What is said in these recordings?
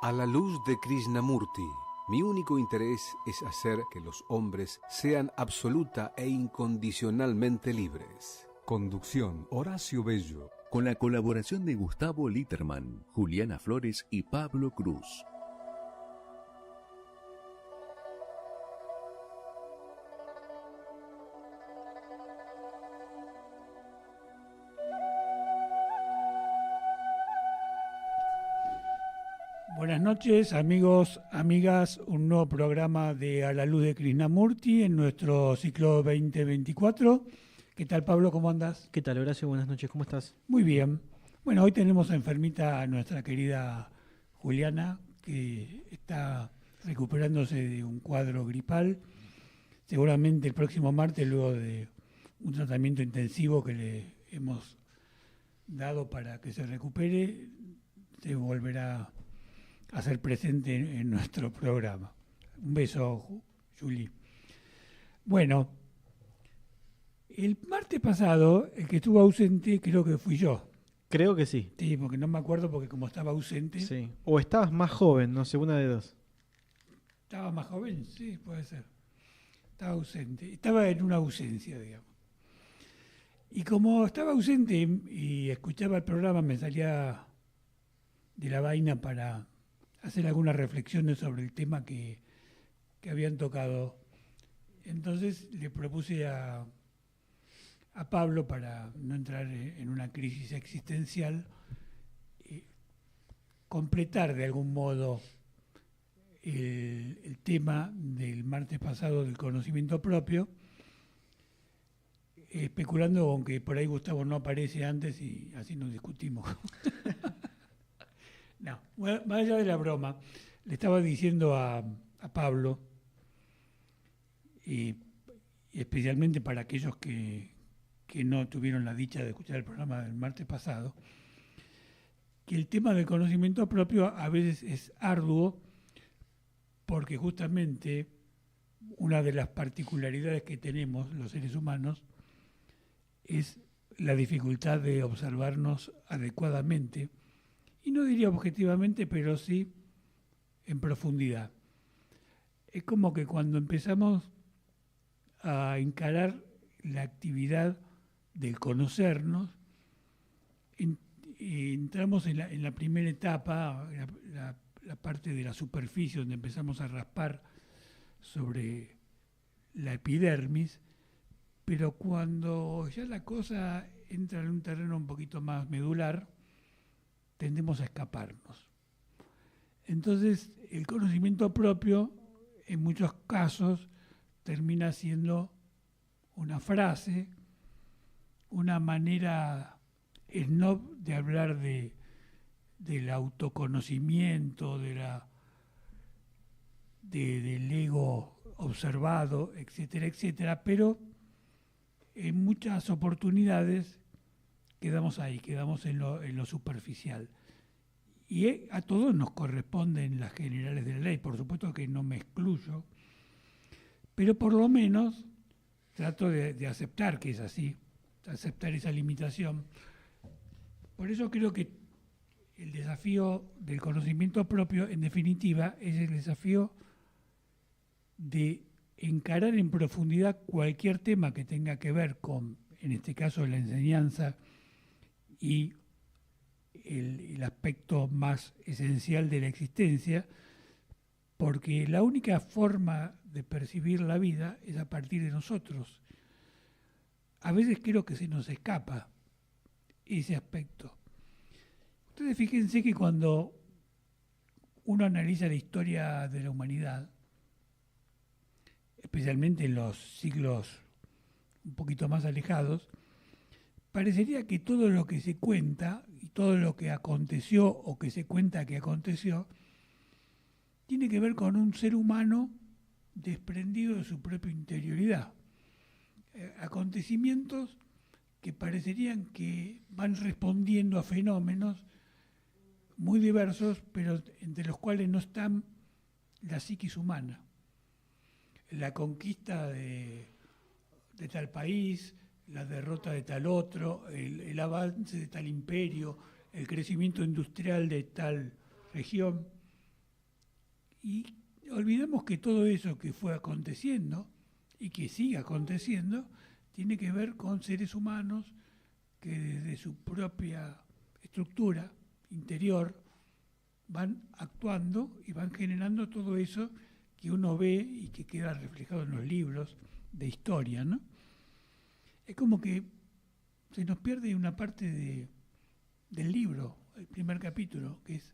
A la luz de Krishnamurti, mi único interés es hacer que los hombres sean absoluta e incondicionalmente libres. Conducción: Horacio Bello. Con la colaboración de Gustavo Litterman, Juliana Flores y Pablo Cruz. Buenas noches, amigos, amigas, un nuevo programa de A la luz de Krishnamurti en nuestro ciclo 2024. ¿Qué tal, Pablo? ¿Cómo andas? ¿Qué tal, Horacio? Buenas noches, ¿cómo estás? Muy bien. Bueno, hoy tenemos enfermita a nuestra querida Juliana, que está recuperándose de un cuadro gripal. Seguramente el próximo martes, luego de un tratamiento intensivo que le hemos dado para que se recupere, se volverá a ser presente en nuestro programa. Un beso, Juli. Bueno, el martes pasado, el que estuvo ausente creo que fui yo. Creo que sí. Sí, porque no me acuerdo, porque como estaba ausente... Sí. O estabas más joven, no sé, una de dos. ¿Estaba más joven? Sí, puede ser. Estaba ausente. Estaba en una ausencia, digamos. Y como estaba ausente y escuchaba el programa, me salía de la vaina para hacer algunas reflexiones sobre el tema que habían tocado. Entonces le propuse a Pablo, para no entrar en una crisis existencial, completar de algún modo el tema del martes pasado del conocimiento propio, especulando con que por ahí Gustavo no aparece antes y así nos discutimos. No, más allá de la broma, le estaba diciendo a Pablo, y especialmente para aquellos que no tuvieron la dicha de escuchar el programa del martes pasado, que el tema del conocimiento propio a veces es arduo, porque justamente una de las particularidades que tenemos los seres humanos es la dificultad de observarnos adecuadamente, y no diría objetivamente, pero sí en profundidad. Es como que cuando empezamos a encarar la actividad del conocernos, entramos en la primera etapa, la parte de la superficie donde empezamos a raspar sobre la epidermis, pero cuando ya la cosa entra en un terreno un poquito más medular, tendemos a escaparnos. Entonces, el conocimiento propio, en muchos casos, termina siendo una frase, una manera snob de hablar del autoconocimiento, del ego observado, etcétera, etcétera, pero en muchas oportunidades quedamos ahí, quedamos en lo superficial. Y a todos nos corresponden las generales de la ley, por supuesto que no me excluyo, pero por lo menos trato de aceptar que es así, aceptar esa limitación. Por eso creo que el desafío del conocimiento propio, en definitiva, es el desafío de encarar en profundidad cualquier tema que tenga que ver con, en este caso, la enseñanza y el aspecto más esencial de la existencia, porque la única forma de percibir la vida es a partir de nosotros. A veces creo que se nos escapa ese aspecto. Ustedes fíjense que cuando uno analiza la historia de la humanidad, especialmente en los siglos un poquito más alejados, parecería que todo lo que se cuenta y todo lo que aconteció o que se cuenta que aconteció tiene que ver con un ser humano desprendido de su propia interioridad. Acontecimientos que parecerían que van respondiendo a fenómenos muy diversos, pero entre los cuales no están la psiquis humana. La conquista de tal país, la derrota de tal otro, el avance de tal imperio, el crecimiento industrial de tal región, Y olvidamos que todo eso que fue aconteciendo y que sigue aconteciendo tiene que ver con seres humanos que desde su propia estructura interior van actuando y van generando todo eso que uno ve y que queda reflejado en los libros de historia, ¿no? Es como que se nos pierde una parte del libro, el primer capítulo, que es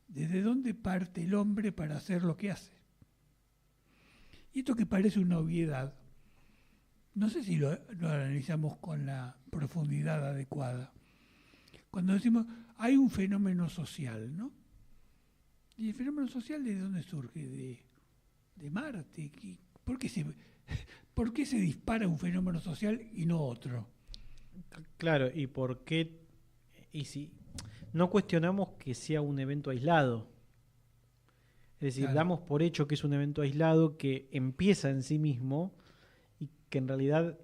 ¿desde dónde parte el hombre para hacer lo que hace? Y esto que parece una obviedad, no sé si lo analizamos con la profundidad adecuada. Cuando decimos, hay un fenómeno social, ¿no? ¿Y el fenómeno social de dónde surge? De Marte. ¿Por qué se dispara un fenómeno social y no otro? Claro, ¿y por qué? Y si no cuestionamos que sea un evento aislado. Es decir, Claro. damos por hecho que es un evento aislado que empieza en sí mismo y que en realidad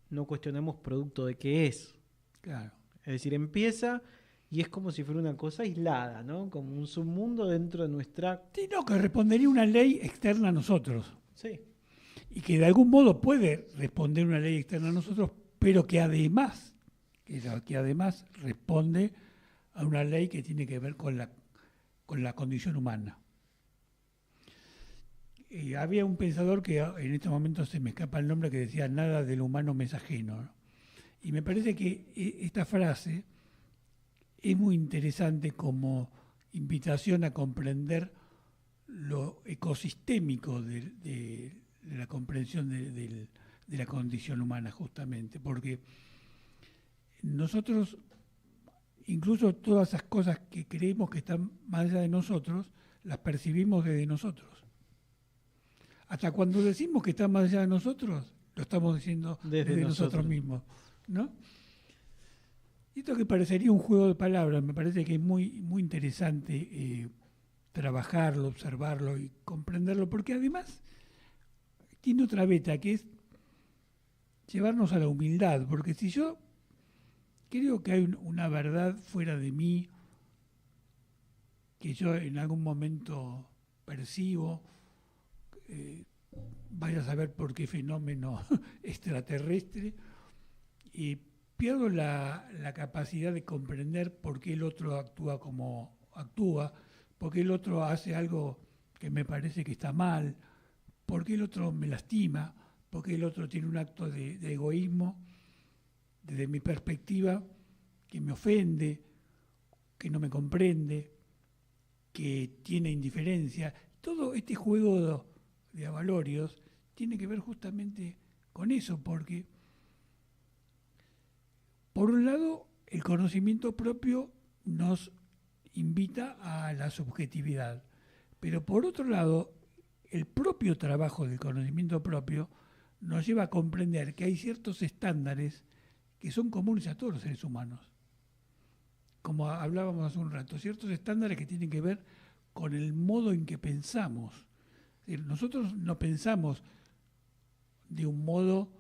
no cuestionamos producto de qué es. Claro. Es decir, empieza y es como si fuera una cosa aislada, ¿no? Como un submundo dentro de nuestra... Sí, no, que respondería una ley externa a nosotros. Sí. Y que de algún modo puede responder una ley externa a nosotros, pero que además responde a una ley que tiene que ver con la condición humana. Había un pensador que en este momento se me escapa el nombre, que decía nada del humano me es ajeno, ¿no? Y me parece que esta frase es muy interesante como invitación a comprender lo ecosistémico de la comprensión de la condición humana, justamente, porque nosotros, incluso todas esas cosas que creemos que están más allá de nosotros, las percibimos desde nosotros. Hasta cuando decimos que están más allá de nosotros, lo estamos diciendo desde nosotros mismos, ¿no? Y esto que parecería un juego de palabras, me parece que es muy, muy interesante trabajarlo, observarlo y comprenderlo, porque además tiene otra beta, que es llevarnos a la humildad, porque si yo creo que hay una verdad fuera de mí, que yo en algún momento percibo, vaya a saber por qué fenómeno extraterrestre, y pierdo la capacidad de comprender por qué el otro actúa como actúa, por qué el otro hace algo que me parece que está mal, por qué el otro me lastima, por qué el otro tiene un acto de egoísmo, desde mi perspectiva, que me ofende, que no me comprende, que tiene indiferencia. Todo este juego de avalorios tiene que ver justamente con eso, porque por un lado el conocimiento propio nos invita a la subjetividad, pero por otro lado el propio trabajo del conocimiento propio nos lleva a comprender que hay ciertos estándares que son comunes a todos los seres humanos. Como hablábamos hace un rato, ciertos estándares que tienen que ver con el modo en que pensamos. Es decir, nosotros no pensamos de un modo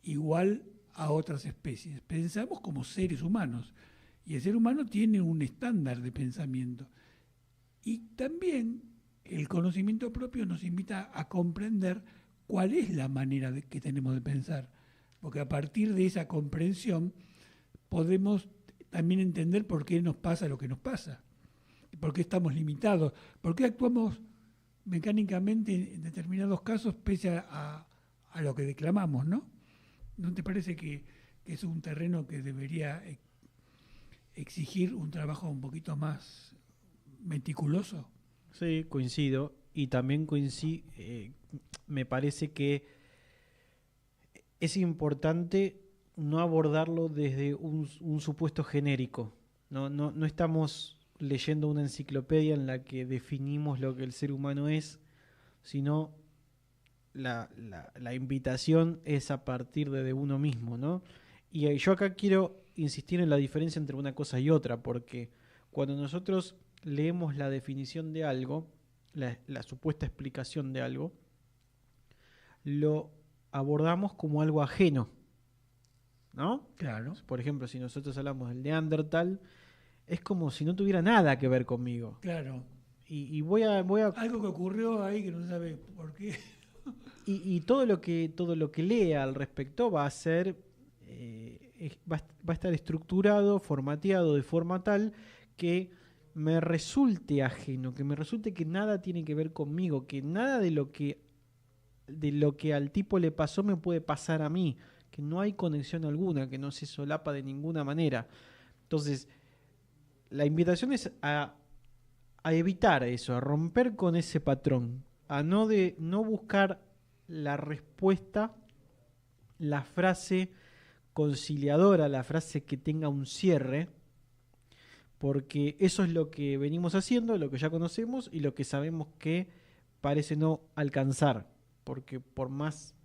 igual a otras especies, pensamos como seres humanos, y el ser humano tiene un estándar de pensamiento. Y también el conocimiento propio nos invita a comprender cuál es la manera que tenemos de pensar, porque a partir de esa comprensión podemos también entender por qué nos pasa lo que nos pasa, por qué estamos limitados, por qué actuamos mecánicamente en determinados casos pese a lo que declamamos, ¿no? ¿No te parece que es un terreno que debería exigir un trabajo un poquito más meticuloso? Sí, coincido. Y también me parece que es importante no abordarlo desde un supuesto genérico. No estamos leyendo una enciclopedia en la que definimos lo que el ser humano es, sino la invitación es a partir de uno mismo, ¿no? Y yo acá quiero insistir en la diferencia entre una cosa y otra, porque cuando nosotros leemos la definición de algo, la supuesta explicación de algo, lo abordamos como algo ajeno, ¿no? Claro. Por ejemplo, si nosotros hablamos del Neandertal, es como si no tuviera nada que ver conmigo. Claro. Y voy a Algo que ocurrió ahí que no sabe por qué. y todo lo que lea al respecto va a ser va a estar estructurado, formateado de forma tal que me resulte ajeno, que me resulte que nada tiene que ver conmigo, que nada de lo que al tipo le pasó me puede pasar a mí, que no hay conexión alguna, que no se solapa de ninguna manera. Entonces, la invitación es a evitar eso, a romper con ese patrón, a no buscar la respuesta, la frase conciliadora, la frase que tenga un cierre, porque eso es lo que venimos haciendo, lo que ya conocemos y lo que sabemos que parece no alcanzar, porque por más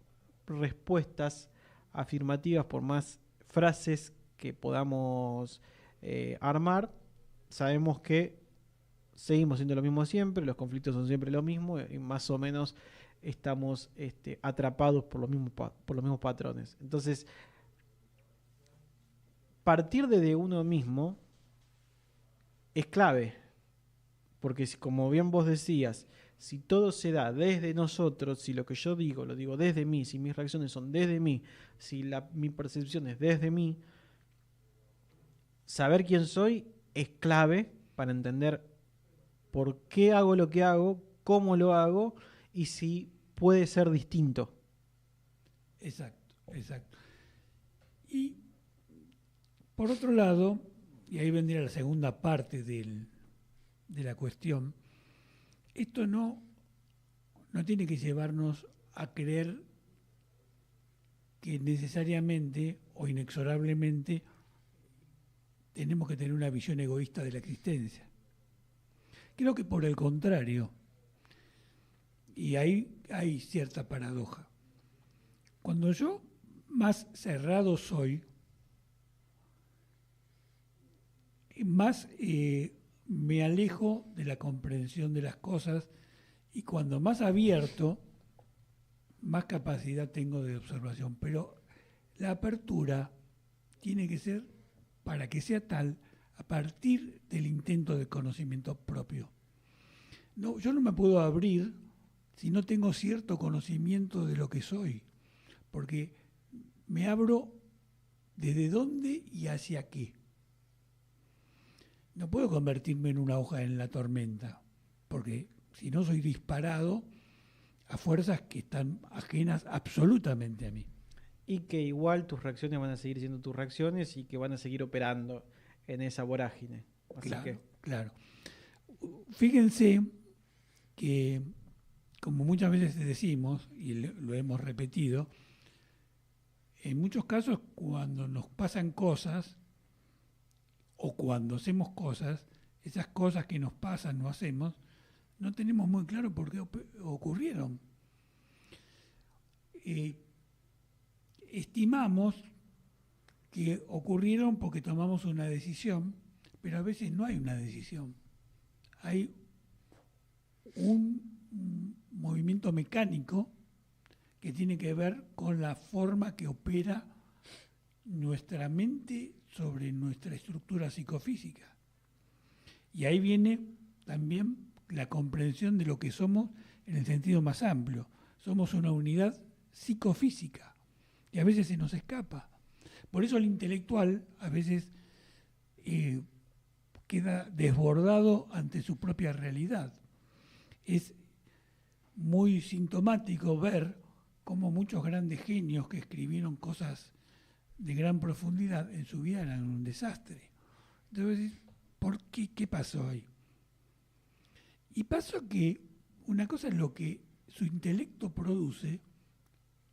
respuestas afirmativas, por más frases que podamos armar, sabemos que seguimos siendo lo mismo siempre, los conflictos son siempre lo mismo y más o menos estamos atrapados por los mismos patrones. Entonces, partir de uno mismo es clave, porque como bien vos decías, si todo se da desde nosotros, si lo que yo digo lo digo desde mí, si mis reacciones son desde mí, si mi percepción es desde mí, saber quién soy es clave para entender por qué hago lo que hago, cómo lo hago y si puede ser distinto. Exacto. Y por otro lado, y ahí vendría la segunda parte de la cuestión, esto no tiene que llevarnos a creer que necesariamente o inexorablemente tenemos que tener una visión egoísta de la existencia. Creo que por el contrario, y ahí hay cierta paradoja. Cuando yo más cerrado soy, más me alejo de la comprensión de las cosas y cuando más abierto, más capacidad tengo de observación. Pero la apertura tiene que ser, para que sea tal, a partir del intento de conocimiento propio. No, yo no me puedo abrir si no tengo cierto conocimiento de lo que soy, porque me abro desde dónde y hacia qué. No puedo convertirme en una hoja en la tormenta, porque si no soy disparado a fuerzas que están ajenas absolutamente a mí. Y que igual tus reacciones van a seguir siendo tus reacciones y que van a seguir operando en esa vorágine. Así Claro. Fíjense que, como muchas veces decimos, y lo hemos repetido, en muchos casos cuando nos pasan cosas, o cuando hacemos cosas, esas cosas que nos pasan, no hacemos, no tenemos muy claro por qué ocurrieron. Estimamos que ocurrieron porque tomamos una decisión, pero a veces no hay una decisión. Hay un movimiento mecánico que tiene que ver con la forma que opera nuestra mente sobre nuestra estructura psicofísica. Y ahí viene también la comprensión de lo que somos en el sentido más amplio. Somos una unidad psicofísica y a veces se nos escapa. Por eso el intelectual a veces queda desbordado ante su propia realidad. Es muy sintomático ver cómo muchos grandes genios que escribieron cosas de gran profundidad en su vida eran un desastre. Entonces, ¿por qué? ¿Qué pasó ahí? Y pasó que una cosa es lo que su intelecto produce,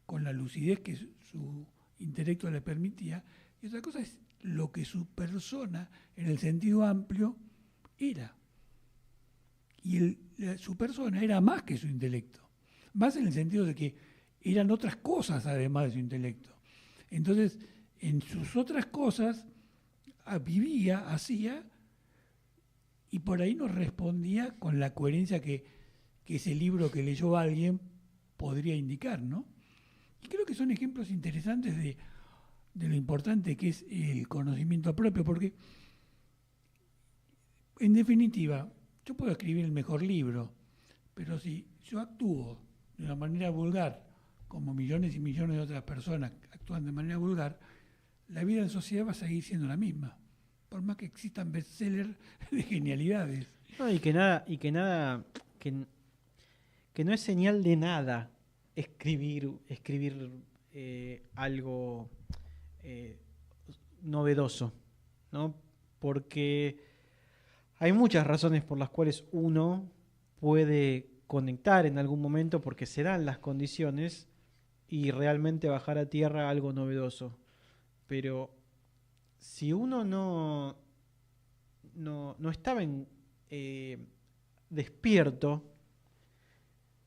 con la lucidez que su intelecto le permitía, y otra cosa es lo que su persona, en el sentido amplio, era. Y su persona era más que su intelecto, más en el sentido de que eran otras cosas además de su intelecto. Entonces, en sus otras cosas vivía, hacía, y por ahí nos respondía con la coherencia que ese libro que leyó alguien podría indicar, ¿no? Y creo que son ejemplos interesantes de lo importante que es el conocimiento propio, porque, en definitiva, Yo puedo escribir el mejor libro, pero si yo actúo de una manera vulgar, como millones y millones de otras personas actúan de manera vulgar, la vida en sociedad va a seguir siendo la misma, por más que existan bestsellers de genialidades. No, que no es señal de nada escribir algo novedoso, ¿no? Porque hay muchas razones por las cuales uno puede conectar en algún momento porque se dan las condiciones y realmente bajar a tierra algo novedoso. Pero si uno no estaba despierto,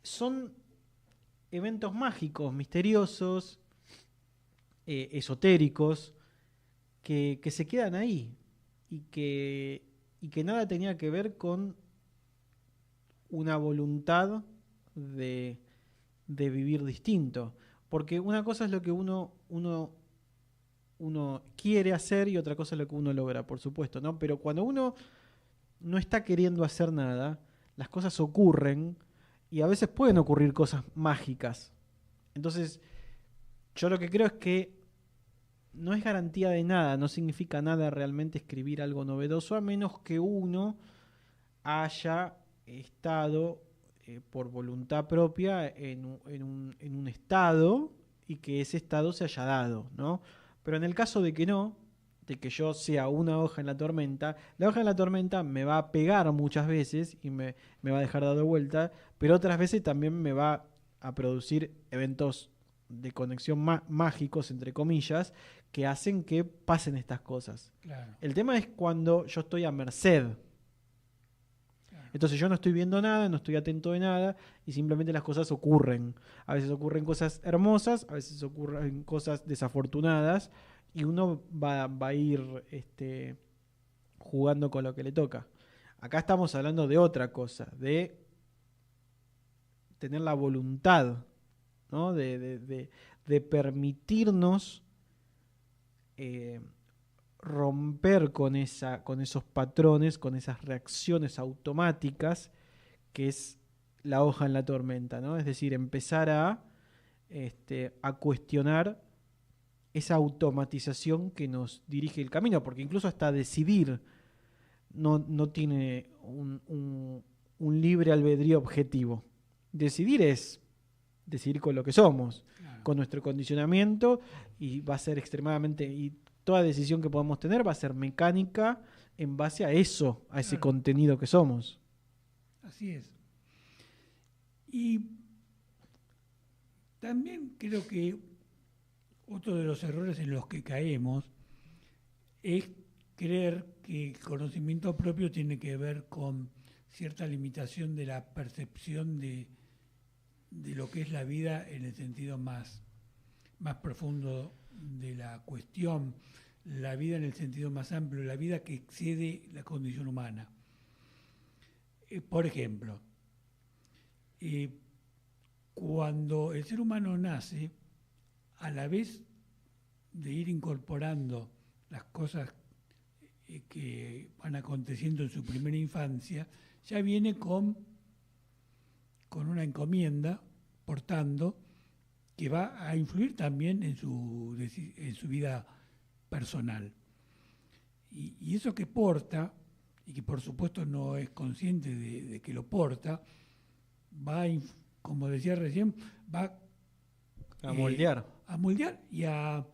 son eventos mágicos, misteriosos, esotéricos, que se quedan ahí y que nada tenía que ver con una voluntad de vivir distinto. Porque una cosa es lo que uno quiere hacer y otra cosa es lo que uno logra, por supuesto, ¿no? Pero cuando uno no está queriendo hacer nada, las cosas ocurren y a veces pueden ocurrir cosas mágicas. Entonces, yo lo que creo es que no es garantía de nada, no significa nada realmente escribir algo novedoso, a menos que uno haya estado por voluntad propia en un estado y que ese estado se haya dado, ¿no? Pero en el caso de que no, de que yo sea una hoja en la tormenta me va a pegar muchas veces y me va a dejar dado vuelta, pero otras veces también me va a producir eventos de conexión mágicos, entre comillas, que hacen que pasen estas cosas. Claro. El tema es cuando yo estoy a merced. Claro. Entonces yo no estoy viendo nada, no estoy atento de nada y simplemente las cosas ocurren. A veces ocurren cosas hermosas, a veces ocurren cosas desafortunadas y uno va a ir jugando con lo que le toca. Acá estamos hablando de otra cosa, de tener la voluntad, ¿no? de permitirnos romper con esos patrones, con esas reacciones automáticas que es la hoja en la tormenta, ¿no? Es decir, empezar a cuestionar esa automatización que nos dirige el camino, porque incluso hasta decidir no tiene un libre albedrío objetivo. Decidir es decidir con lo que somos, Claro. con nuestro condicionamiento, y va a ser y toda decisión que podamos tener va a ser mecánica en base a eso, a ese Claro. contenido que somos. Así es. Y también creo que otro de los errores en los que caemos es creer que el conocimiento propio tiene que ver con cierta limitación de la percepción de lo que es la vida en el sentido más profundo de la cuestión, la vida en el sentido más amplio, la vida que excede la condición humana. Por ejemplo, cuando el ser humano nace, a la vez de ir incorporando las cosas que van aconteciendo en su primera infancia, ya viene con una encomienda, portando, que va a influir también en su vida personal. Y eso que porta, y que por supuesto no es consciente de que lo porta, va, como decía recién, va A moldear. a moldear y a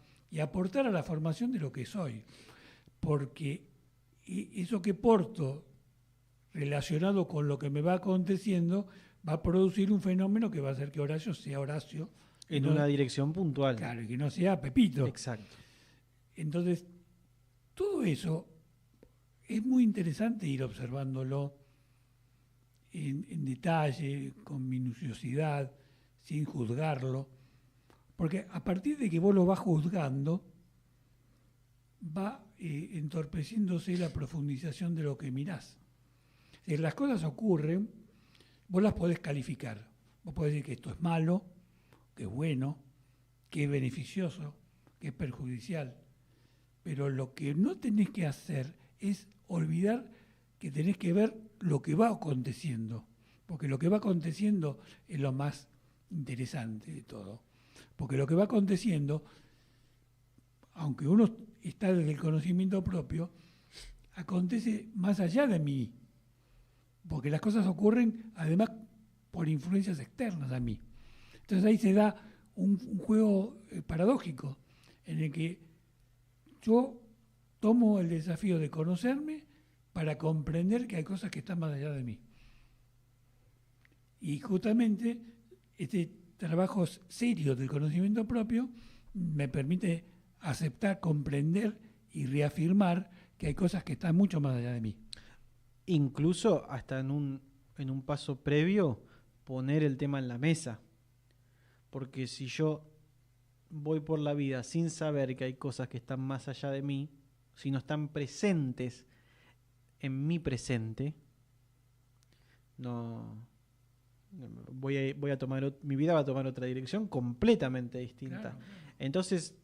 aportar a la formación de lo que soy. Porque eso que porto relacionado con lo que me va aconteciendo va a producir un fenómeno que va a hacer que Horacio sea Horacio. En una dirección puntual. Claro, y que no sea Pepito. Exacto. Entonces, todo eso es muy interesante ir observándolo en detalle, con minuciosidad, sin juzgarlo, porque a partir de que vos lo vas juzgando, va entorpeciéndose la profundización de lo que mirás. Es decir, las cosas ocurren, vos las podés calificar. Vos podés decir que esto es malo, que es bueno, que es beneficioso, que es perjudicial. Pero lo que no tenés que hacer es olvidar que tenés que ver lo que va aconteciendo, porque lo que va aconteciendo es lo más interesante de todo. Porque lo que va aconteciendo, aunque uno está desde el conocimiento propio, acontece más allá de mí, porque las cosas ocurren además por influencias externas a mí. Entonces ahí se da un juego paradójico, en el que yo tomo el desafío de conocerme para comprender que hay cosas que están más allá de mí. Y justamente este trabajo serio del conocimiento propio me permite aceptar, comprender y reafirmar que hay cosas que están mucho más allá de mí. Incluso hasta en un paso previo, poner el tema en la mesa. Porque si yo voy por la vida sin saber que hay cosas que están más allá de mí, si no están presentes en mi presente, no voy a tomar, mi vida va a tomar otra dirección completamente distinta. Claro. Entonces,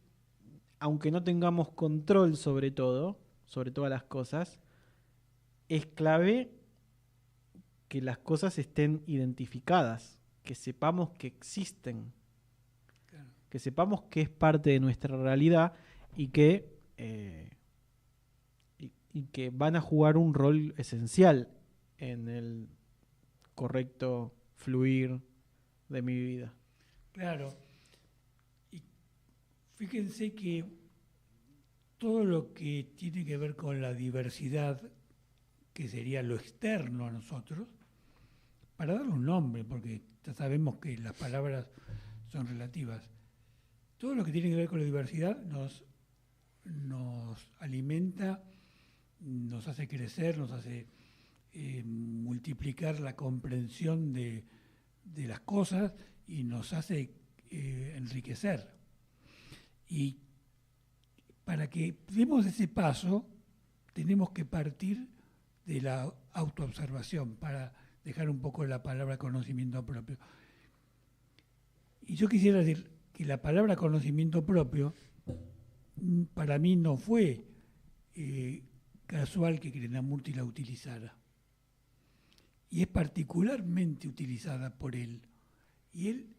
aunque no tengamos control sobre todo, sobre todas las cosas, es clave que las cosas estén identificadas, que sepamos que existen, Claro. que sepamos que es parte de nuestra realidad y que que van a jugar un rol esencial en el correcto fluir de mi vida. Claro. Y fíjense que todo lo que tiene que ver con la diversidad, que sería lo externo a nosotros, para darle un nombre, porque ya sabemos que las palabras son relativas, todo lo que tiene que ver con la diversidad nos alimenta, nos hace crecer, nos hace multiplicar la comprensión de las cosas y nos hace enriquecer. Y para que demos ese paso, tenemos que partir de la autoobservación, para dejar un poco la palabra conocimiento propio. Y yo quisiera decir que la palabra conocimiento propio para mí no fue casual que Krishnamurti la utilizara. Y es particularmente utilizada por él. Y él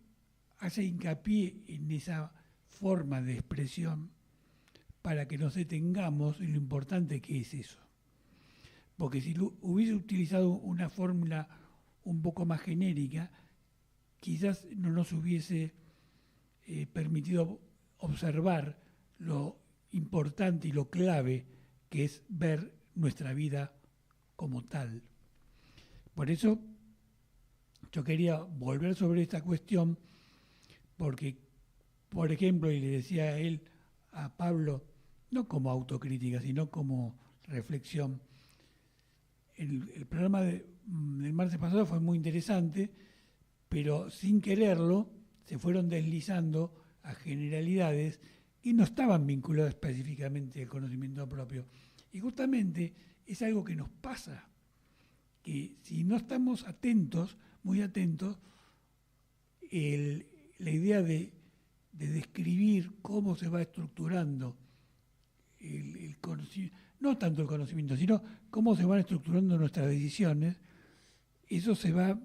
hace hincapié en esa forma de expresión para que nos detengamos en lo importante que es eso. Porque si hubiese utilizado una fórmula un poco más genérica, quizás no nos hubiese permitido observar lo importante y lo clave que es ver nuestra vida como tal. Por eso yo quería volver sobre esta cuestión, porque, por ejemplo, y le decía a él, a Pablo, no como autocrítica, sino como reflexión, el programa del martes pasado fue muy interesante, pero sin quererlo se fueron deslizando a generalidades y no estaban vinculadas específicamente al conocimiento propio. Y justamente es algo que nos pasa, que si no estamos atentos, muy atentos, la idea de describir cómo se va estructurando el conocimiento, no tanto el conocimiento, sino cómo se van estructurando nuestras decisiones, eso se va,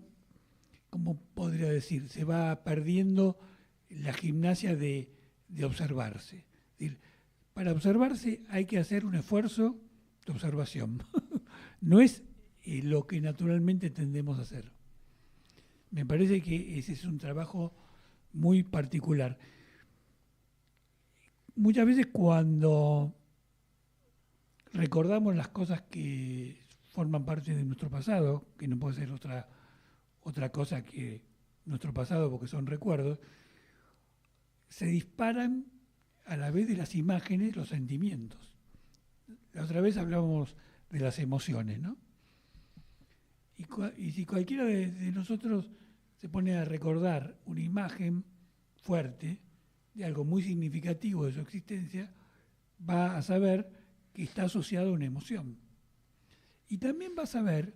¿cómo podría decir? Se va perdiendo la gimnasia de observarse. Es decir, para observarse hay que hacer un esfuerzo de observación. No es lo que naturalmente tendemos a hacer. Me parece que ese es un trabajo muy particular. Muchas veces cuando recordamos las cosas que forman parte de nuestro pasado, que no puede ser otra cosa que nuestro pasado porque son recuerdos, se disparan a la vez de las imágenes los sentimientos. La otra vez hablábamos de las emociones, ¿no? Y si cualquiera de nosotros se pone a recordar una imagen fuerte de algo muy significativo de su existencia, va a saber que está asociado a una emoción. Y también va a saber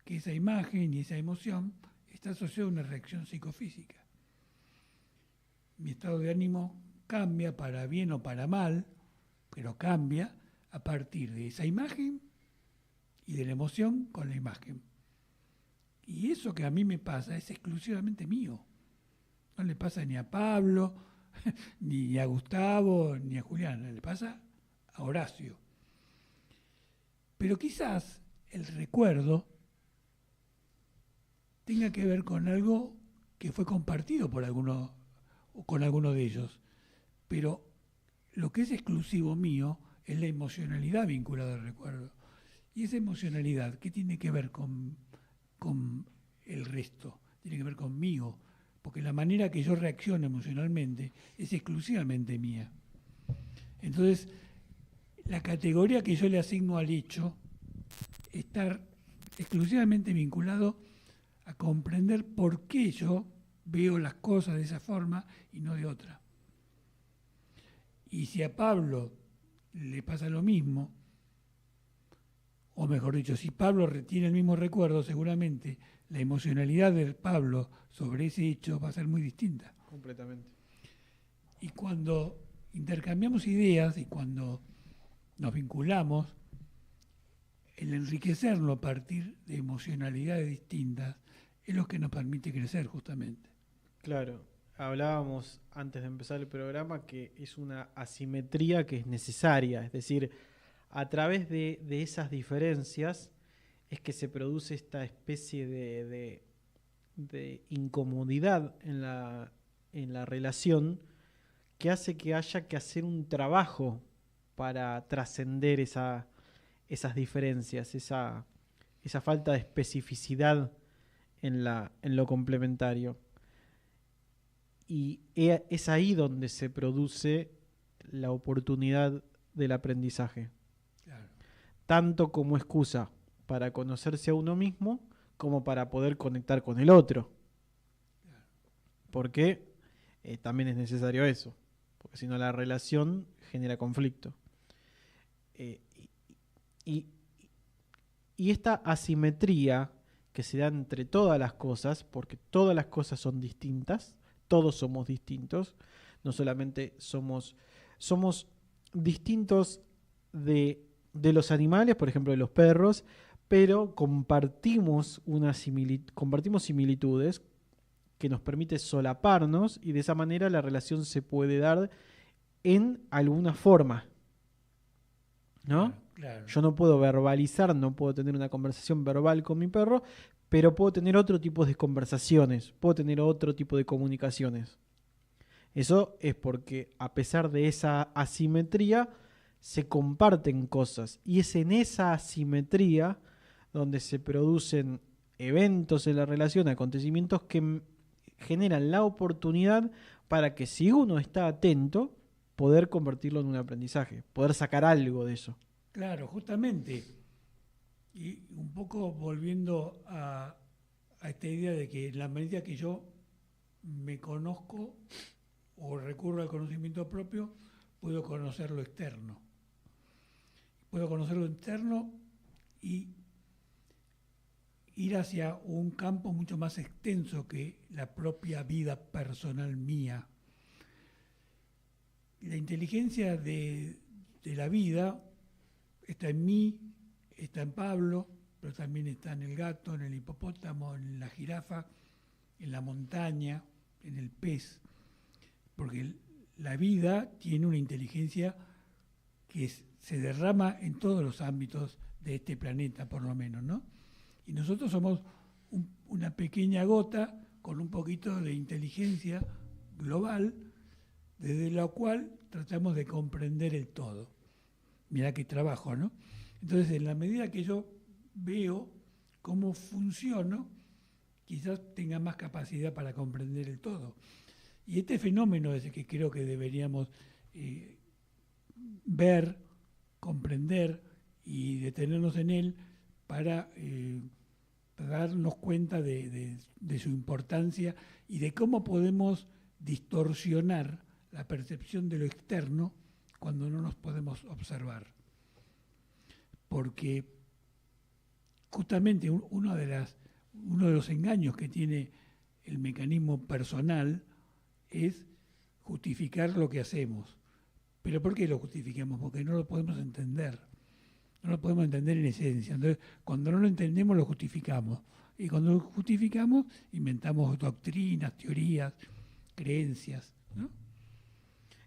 que esa imagen y esa emoción está asociada a una reacción psicofísica. Mi estado de ánimo cambia para bien o para mal, pero cambia a partir de esa imagen y de la emoción con la imagen. Y eso que a mí me pasa es exclusivamente mío. No le pasa ni a Pablo, ni a Gustavo, ni a Julián, le pasa a Horacio. Pero quizás el recuerdo tenga que ver con algo que fue compartido por alguno o con alguno de ellos. Pero lo que es exclusivo mío es la emocionalidad vinculada al recuerdo. Y esa emocionalidad, ¿qué tiene que ver con el resto? Tiene que ver conmigo, porque la manera que yo reacciono emocionalmente es exclusivamente mía. Entonces, la categoría que yo le asigno al hecho está exclusivamente vinculado a comprender por qué yo veo las cosas de esa forma y no de otra. Y si a Pablo le pasa lo mismo, o mejor dicho, si Pablo retiene el mismo recuerdo, seguramente la emocionalidad de Pablo sobre ese hecho va a ser muy distinta. Completamente. Y cuando intercambiamos ideas y cuando nos vinculamos, el enriquecernos a partir de emocionalidades distintas es lo que nos permite crecer justamente. Claro, hablábamos antes de empezar el programa que es una asimetría que es necesaria, es decir, a través de esas diferencias es que se produce esta especie de incomodidad en la relación que hace que haya que hacer un trabajo para trascender esas diferencias, esa falta de especificidad en lo complementario. Y es ahí donde se produce la oportunidad del aprendizaje. Claro. Tanto como excusa para conocerse a uno mismo, como para poder conectar con el otro. Claro. Porque también es necesario eso. Porque si no la relación genera conflicto. Y esta asimetría que se da entre todas las cosas, porque todas las cosas son distintas, todos somos distintos, no solamente somos distintos de los animales, por ejemplo de los perros, pero compartimos similitudes que nos permite solaparnos y de esa manera la relación se puede dar en alguna forma, ¿no? Claro. Yo no puedo verbalizar, no puedo tener una conversación verbal con mi perro, pero puedo tener otro tipo de conversaciones, puedo tener otro tipo de comunicaciones. Eso es porque a pesar de esa asimetría se comparten cosas y es en esa asimetría donde se producen eventos en la relación, acontecimientos que generan la oportunidad para que si uno está atento, poder convertirlo en un aprendizaje, poder sacar algo de eso. Claro, justamente. Y un poco volviendo a esta idea de que en la medida que yo me conozco o recurro al conocimiento propio, puedo conocer lo externo. Puedo conocer lo externo y ir hacia un campo mucho más extenso que la propia vida personal mía. La inteligencia de la vida está en mí, está en Pablo, pero también está en el gato, en el hipopótamo, en la jirafa, en la montaña, en el pez. Porque la vida tiene una inteligencia que se derrama en todos los ámbitos de este planeta, por lo menos, ¿no? Y nosotros somos una pequeña gota con un poquito de inteligencia global, desde la cual tratamos de comprender el todo. Mirá qué trabajo, ¿no? Entonces, en la medida que yo veo cómo funciono, quizás tenga más capacidad para comprender el todo. Y este fenómeno es el que creo que deberíamos ver, comprender y detenernos en él para darnos cuenta de su importancia y de cómo podemos distorsionar la percepción de lo externo cuando no nos podemos observar. Porque justamente uno de los engaños que tiene el mecanismo personal es justificar lo que hacemos. ¿Pero por qué lo justificamos? Porque no lo podemos entender. No lo podemos entender en esencia. Entonces, cuando no lo entendemos, lo justificamos. Y cuando lo justificamos, inventamos doctrinas, teorías, creencias, ¿no?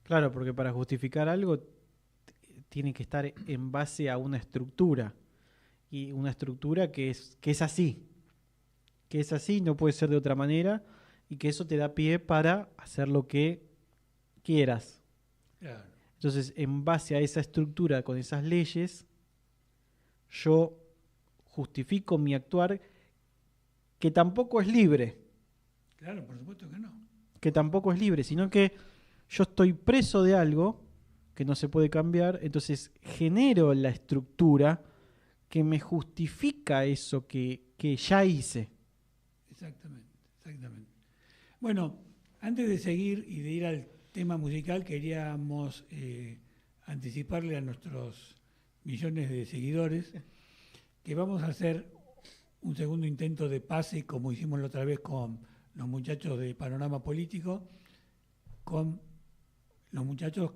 Claro, porque para justificar algo tiene que estar en base a una estructura. Y una estructura que es así. Que es así, no puede ser de otra manera. Y que eso te da pie para hacer lo que quieras. Claro. Entonces, en base a esa estructura, con esas leyes, yo justifico mi actuar, que tampoco es libre. Claro, por supuesto que no. Que tampoco es libre, sino que yo estoy preso de algo que no se puede cambiar, entonces genero la estructura que me justifica eso que ya hice. Exactamente, exactamente. Bueno, antes de seguir y de ir al tema musical, queríamos anticiparle a nuestros millones de seguidores que vamos a hacer un segundo intento de pase, como hicimos la otra vez con los muchachos de Panorama Político, con los muchachos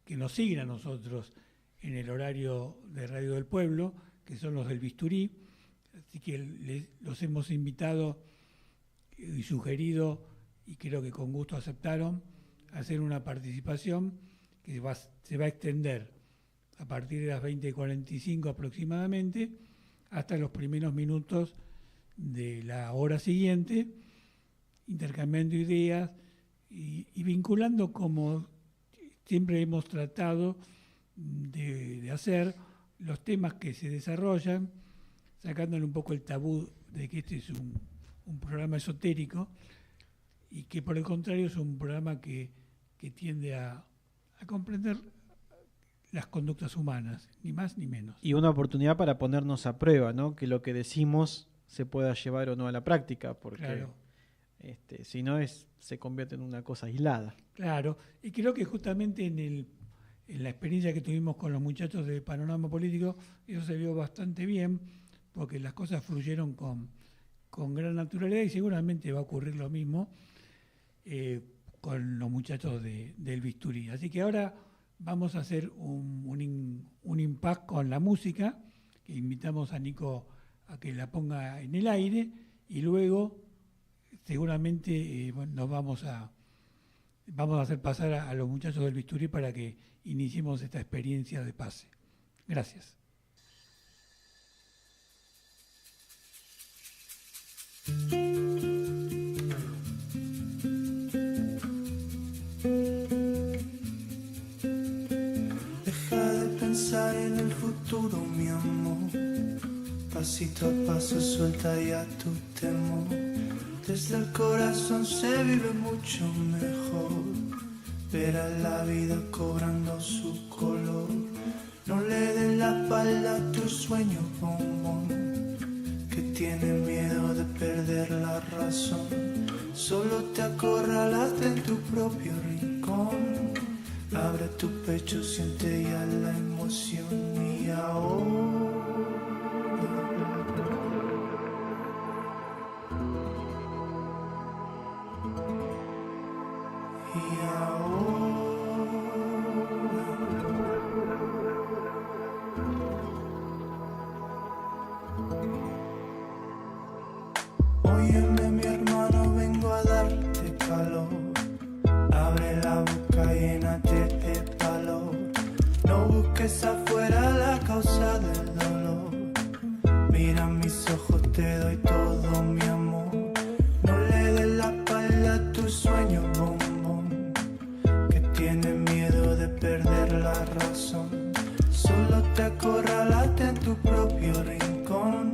que nos siguen a nosotros en el horario de Radio del Pueblo, que son los del Bisturí. Así que los hemos invitado y sugerido, y creo que con gusto aceptaron, a hacer una participación que se va a extender a partir de las 20:45 aproximadamente hasta los primeros minutos de la hora siguiente, intercambiando ideas y vinculando, como siempre hemos tratado de hacer, los temas que se desarrollan, sacándole un poco el tabú de que este es un programa esotérico, y que por el contrario es un programa que tiende a comprender las conductas humanas, ni más ni menos. Y una oportunidad para ponernos a prueba, ¿no? Que lo que decimos se pueda llevar o no a la práctica, porque Claro. Si no se convierte en una cosa aislada. Claro, y creo que justamente en la experiencia que tuvimos con los muchachos de Panorama Político, eso se vio bastante bien, porque las cosas fluyeron con gran naturalidad, y seguramente va a ocurrir lo mismo con los muchachos del Bisturí. Así que ahora vamos a hacer un impasse con la música, que invitamos a Nico a que la ponga en el aire, y luego seguramente nos vamos a hacer pasar a los muchachos del Bisturí para que iniciemos esta experiencia de pase. Gracias. Deja de pensar en el futuro, mi amor. Pasito a paso suelta ya tu temor. Desde el corazón se vive mucho mejor. Verás la vida cobrando su color. No le des la espalda a tu sueño, bombón, que tiene miedo de perder la razón. Solo te acorralaste en tu propio rincón. Abre tu pecho, siente ya la emoción. Y ahora óyeme, mi hermano, vengo a darte calor. Abre la boca, llénate de valor. No busques afuera la causa del dolor. Mira mis ojos, te doy todo mi amor. No le des la espalda a tu sueño, bombón, que tiene miedo de perder la razón. Solo te acorralaste en tu propio rincón.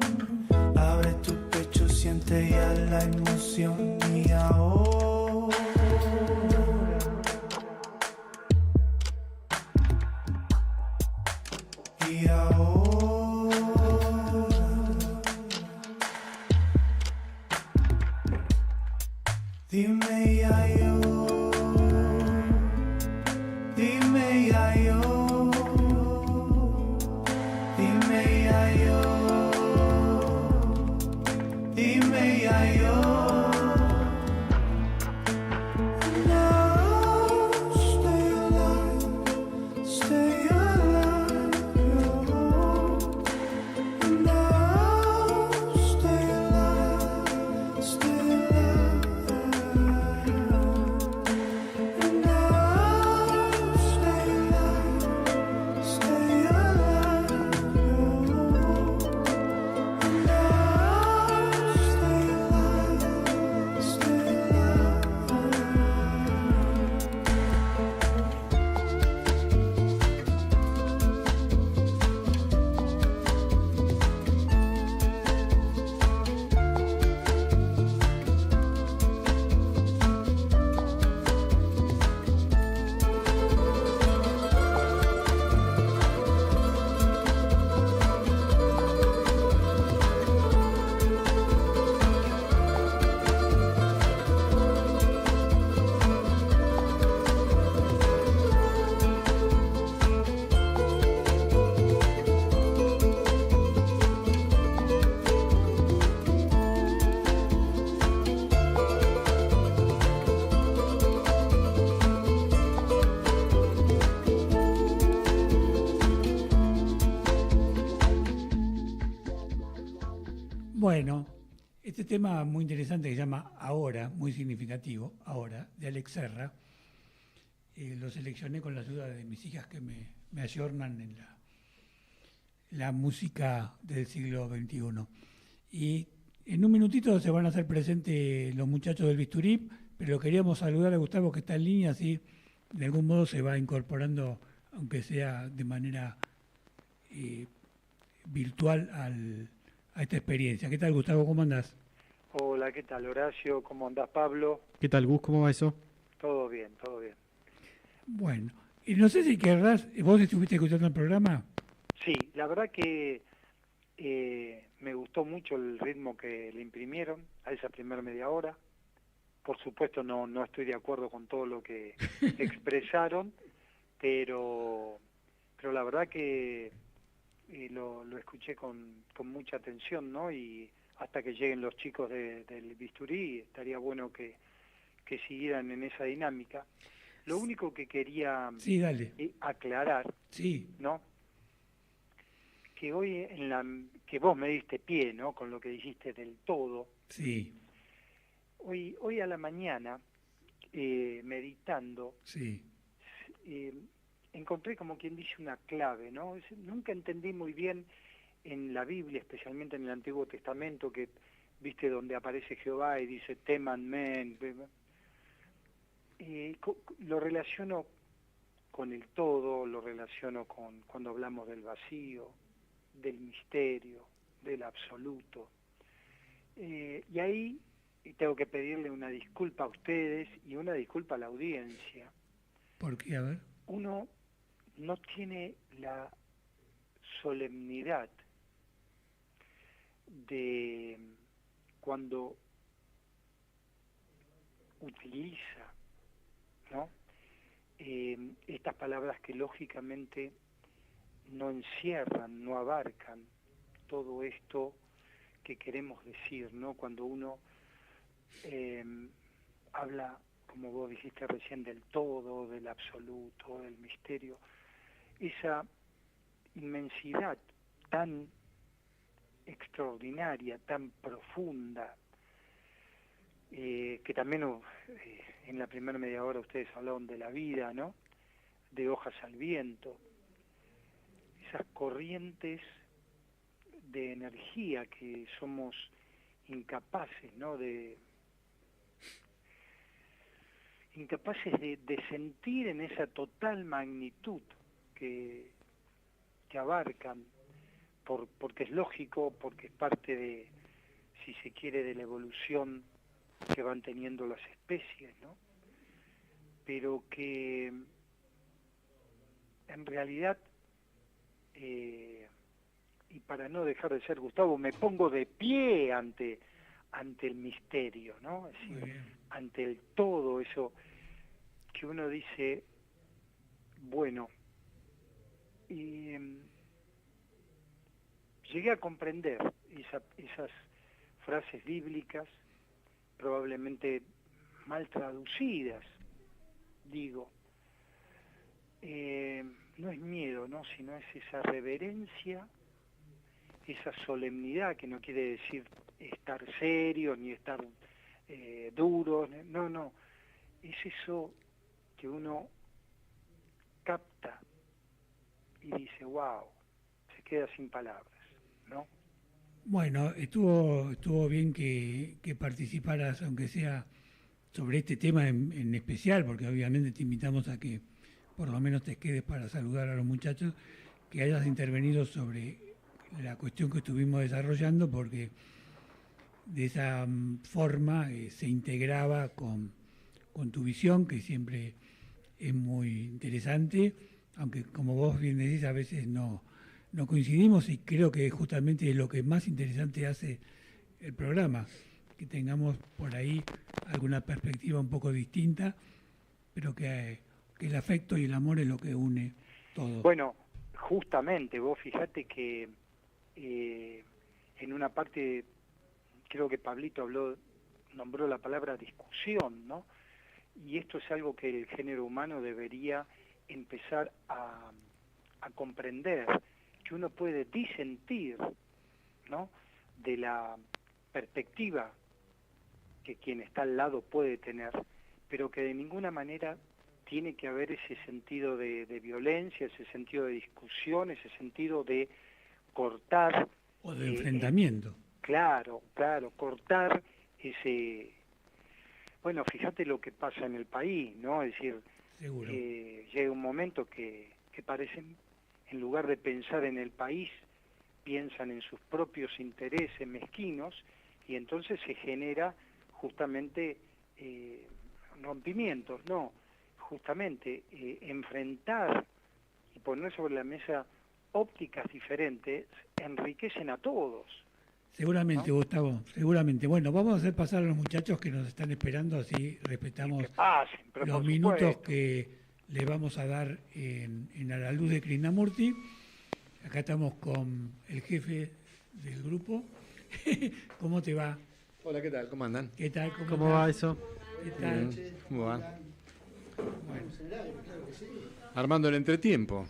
Bueno, este tema muy interesante que se llama Ahora, muy significativo, Ahora, de Alex Serra, lo seleccioné con la ayuda de mis hijas que me ayornan en la música del siglo XXI. Y en un minutito se van a hacer presentes los muchachos del Bisturí, pero queríamos saludar a Gustavo que está en línea, así de algún modo se va incorporando, aunque sea de manera virtual, a esta experiencia. ¿Qué tal, Gustavo? ¿Cómo andás? Hola, ¿qué tal, Horacio? ¿Cómo andás, Pablo? ¿Qué tal, Gus? ¿Cómo va eso? Todo bien, todo bien. Bueno, y no sé si querrás, ¿vos estuviste escuchando el programa? Sí, la verdad que me gustó mucho el ritmo que le imprimieron a esa primera media hora. Por supuesto no estoy de acuerdo con todo lo que expresaron, pero la verdad que lo escuché con mucha atención, ¿no? Y hasta que lleguen los chicos del Bisturí, estaría bueno que siguieran en esa dinámica. Lo único que quería Sí, dale. aclarar, Sí, ¿no? Que hoy que vos me diste pie, ¿no? Con lo que dijiste del todo. sí, Hoy a la mañana, meditando, sí. encontré como quien dice una clave, ¿no? Nunca entendí muy bien en la Biblia, especialmente en el Antiguo Testamento, que viste donde aparece Jehová y dice teman, lo relaciono con el todo, lo relaciono con cuando hablamos del vacío, del misterio, del absoluto. Y ahí tengo que pedirle una disculpa a ustedes y una disculpa a la audiencia. ¿Por qué? A ver. Uno no tiene la solemnidad de cuando utiliza, ¿no? Estas palabras que lógicamente no encierran, no abarcan todo esto que queremos decir, ¿no? Cuando uno habla, como vos dijiste recién, del todo, del absoluto, del misterio, esa inmensidad tan extraordinaria, tan profunda, que también en la primera media hora ustedes hablaron de la vida, ¿no? De hojas al viento, esas corrientes de energía que somos incapaces, ¿no? Incapaces de sentir en esa total magnitud que abarcan, porque es lógico, porque es parte de, si se quiere, de la evolución que van teniendo las especies, ¿no? Pero que en realidad, y para no dejar de ser Gustavo, me pongo de pie ante el misterio, ¿no? Es decir, ante el todo, eso que uno dice, bueno, y llegué a comprender esas frases bíblicas, probablemente mal traducidas, digo. No es miedo, ¿no? Sino es esa reverencia, esa solemnidad, que no quiere decir estar serio ni estar duro, no, es eso que uno capta y dice, wow, se queda sin palabras, ¿no? Bueno, estuvo bien que participaras, aunque sea sobre este tema en especial, porque obviamente te invitamos a que por lo menos te quedes para saludar a los muchachos, que hayas intervenido sobre la cuestión que estuvimos desarrollando, porque de esa forma se integraba con tu visión, que siempre es muy interesante, aunque como vos bien decís, a veces no coincidimos, y creo que justamente es lo que más interesante hace el programa, que tengamos por ahí alguna perspectiva un poco distinta, pero que el afecto y el amor es lo que une todo. Bueno, justamente, vos fijate que en una parte, creo que Pablito nombró la palabra discusión, ¿no? Y esto es algo que el género humano debería empezar a comprender, que uno puede disentir, ¿no? de la perspectiva que quien está al lado puede tener, pero que de ninguna manera tiene que haber ese sentido de violencia, ese sentido de discusión, ese sentido de cortar. O de enfrentamiento. Claro, cortar ese... Bueno, fíjate lo que pasa en el país, ¿no? Es decir, Seguro. llega un momento que parecen, en lugar de pensar en el país, piensan en sus propios intereses mezquinos, y entonces se genera justamente rompimientos, no, justamente enfrentar y poner sobre la mesa ópticas diferentes enriquecen a todos. Seguramente, ¿no? Gustavo, seguramente. Bueno, vamos a hacer pasar a los muchachos que nos están esperando, así respetamos Que pasen, pero los por minutos supuesto. que le vamos a dar en A la Luz de Krishnamurti. Acá estamos con el jefe del grupo. ¿Cómo te va? Hola, ¿qué tal? ¿Cómo andan? ¿Qué tal? ¿Cómo estás? va eso? ¿Qué tal? Bien. ¿Cómo va? Bueno, Armando el entretiempo.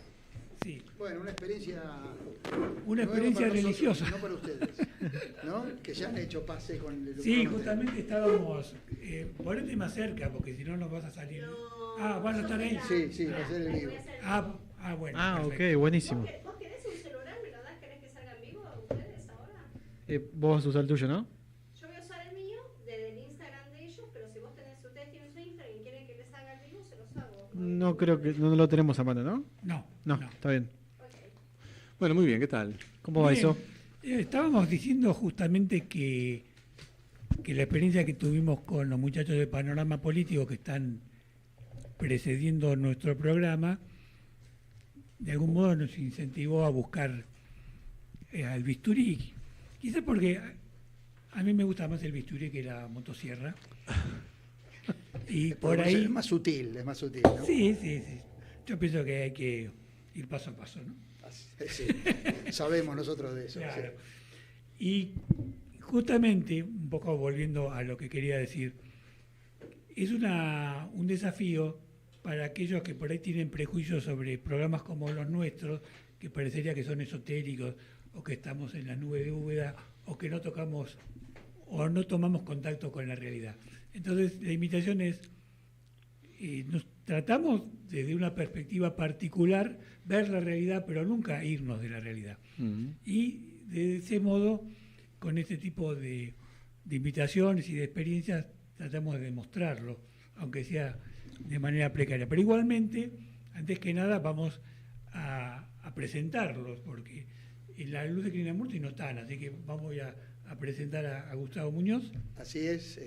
sí. Bueno, una experiencia... Una nueva experiencia para nosotros, religiosa. no para ustedes, ¿no? Que ya han hecho pase con el... Sí, justamente estábamos... ponete más cerca, porque si no nos vas a salir. ¿Van a estar ahí? Sí, va a ser el vivo. Bueno. Ah, perfecto. ok, buenísimo. ¿Vos querés un celular? ¿Me lo das? ¿Querés que salga en vivo ustedes ahora? Vos vas a usar el tuyo, ¿no? Yo voy a usar el mío desde el Instagram de ellos, pero si ustedes tienen su Instagram y quieren que les haga el vivo, se los hago. No creo que no lo tenemos a mano, ¿no? No. Está bien. Bueno, muy bien, ¿qué tal? ¿Cómo va Bien. eso? Estábamos diciendo justamente que la experiencia que tuvimos con los muchachos de Panorama Político que están precediendo nuestro programa, de algún modo nos incentivó a buscar al bisturí. Quizás porque a mí me gusta más el bisturí que la motosierra. Y por ahí... Es más sutil, ¿no? Sí. Yo pienso que hay que ir paso a paso, ¿no? Sí, sabemos nosotros de eso. Claro. Sí. Y justamente, un poco volviendo a lo que quería decir, es un desafío para aquellos que por ahí tienen prejuicios sobre programas como los nuestros, que parecería que son esotéricos, o que estamos en la nube de Úbeda, o que no tocamos o no tomamos contacto con la realidad. Entonces, la invitación es, nos tratamos desde una perspectiva particular, ver la realidad, pero nunca irnos de la realidad. Y de ese modo, con este tipo de invitaciones y de experiencias, tratamos de demostrarlo, aunque sea de manera precaria. Pero igualmente, antes que nada, vamos a presentarlos, porque en La Luz de Krishnamurti no están, así que vamos a presentar a Gustavo Muñoz. Así es.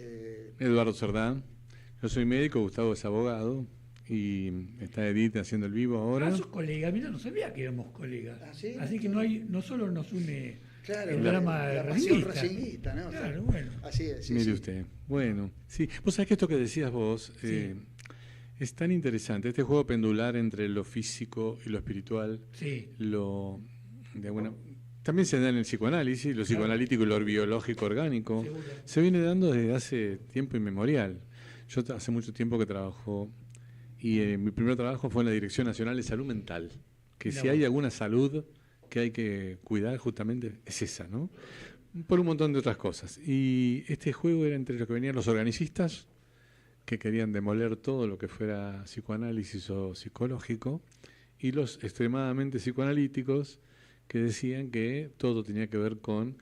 Eduardo Cerdán. Yo soy médico, Gustavo es abogado y está Edith haciendo el vivo ahora. Sus colegas, mira, no sabía que éramos colegas. ¿Ah, sí? Así que no solo nos une Claro, el drama la pasión racinguista. racinguista, ¿no? Claro, bueno. Así es. Sí, Mire sí. usted. Bueno, sí. Vos sabés que esto que decías vos es tan interesante. Este juego pendular entre lo físico y lo espiritual, Sí, también se da en el psicoanálisis, lo psicoanalítico y lo biológico orgánico. seguro. Se viene dando desde hace tiempo inmemorial. Yo hace mucho tiempo que trabajo y mi primer trabajo fue en la Dirección Nacional de Salud Mental, que Mirá si vos. hay alguna salud que hay que cuidar justamente es esa, ¿no? Por un montón de otras cosas. Y este juego era entre los que venían los organicistas, que querían demoler todo lo que fuera psicoanálisis o psicológico, y los extremadamente psicoanalíticos, que decían que todo tenía que ver con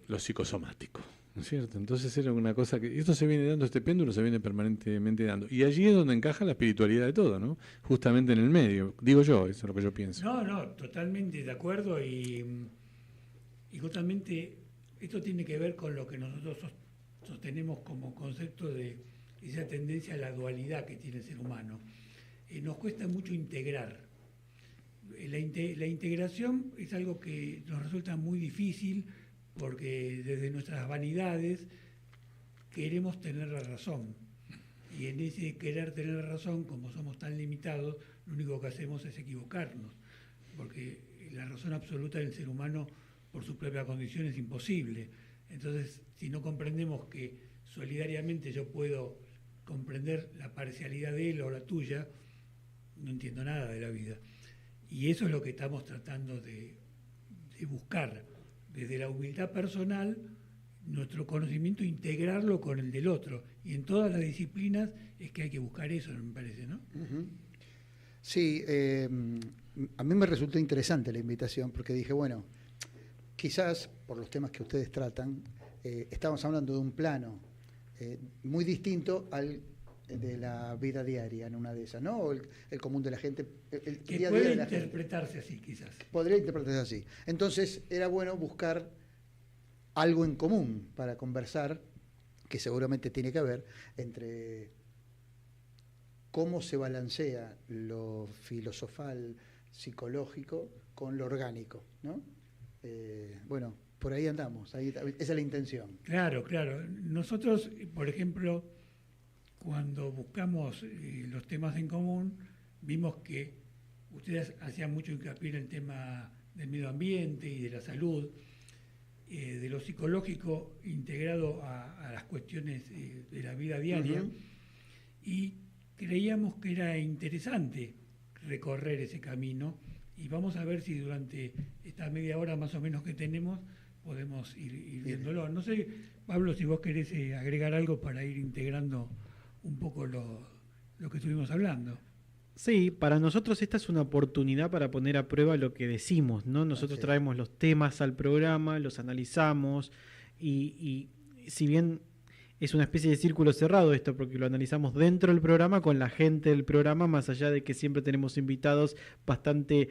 lo psicosomático, ¿no es cierto? Entonces era una cosa que... Esto se viene dando, este péndulo se viene permanentemente dando. Y allí es donde encaja la espiritualidad de todo, ¿no? Justamente en el medio. Digo yo, eso es lo que yo pienso. No, totalmente de acuerdo y justamente esto tiene que ver con lo que nosotros sostenemos como concepto de esa tendencia a la dualidad que tiene el ser humano. Nos cuesta mucho integrar. La integración es algo que nos resulta muy difícil porque desde nuestras vanidades queremos tener la razón. Y en ese querer tener la razón, como somos tan limitados, lo único que hacemos es equivocarnos. Porque la razón absoluta del ser humano, por su propia condición, es imposible. Entonces, si no comprendemos que solidariamente yo puedo comprender la parcialidad de él o la tuya, no entiendo nada de la vida. Y eso es lo que estamos tratando de buscar, desde la humildad personal, nuestro conocimiento integrarlo con el del otro. Y en todas las disciplinas es que hay que buscar eso, me parece, ¿no? Uh-huh. Sí, a mí me resultó interesante la invitación porque dije, bueno, quizás por los temas que ustedes tratan, estamos hablando de un plano muy distinto al de la vida diaria en una de esas, ¿no? O el común de la gente. El que día a puede día de la interpretarse gente. así, quizás. Podría interpretarse así. Entonces, era bueno buscar algo en común para conversar, que seguramente tiene que ver entre cómo se balancea lo filosofal, psicológico, con lo orgánico, ¿no? Bueno, por ahí andamos, esa es la intención. Claro, claro. Nosotros, por ejemplo, cuando buscamos los temas en común, vimos que ustedes hacían mucho hincapié en el tema del medio ambiente y de la salud, de lo psicológico integrado a las cuestiones de la vida diaria, uh-huh. Y creíamos que era interesante recorrer ese camino, y vamos a ver si durante esta media hora más o menos que tenemos podemos ir viéndolo. No sé, Pablo, si vos querés agregar algo para ir integrando un poco lo que estuvimos hablando. Sí, para nosotros esta es una oportunidad para poner a prueba lo que decimos, ¿no? Nosotros traemos los temas al programa, los analizamos y si bien es una especie de círculo cerrado esto, porque lo analizamos dentro del programa con la gente del programa, más allá de que siempre tenemos invitados bastante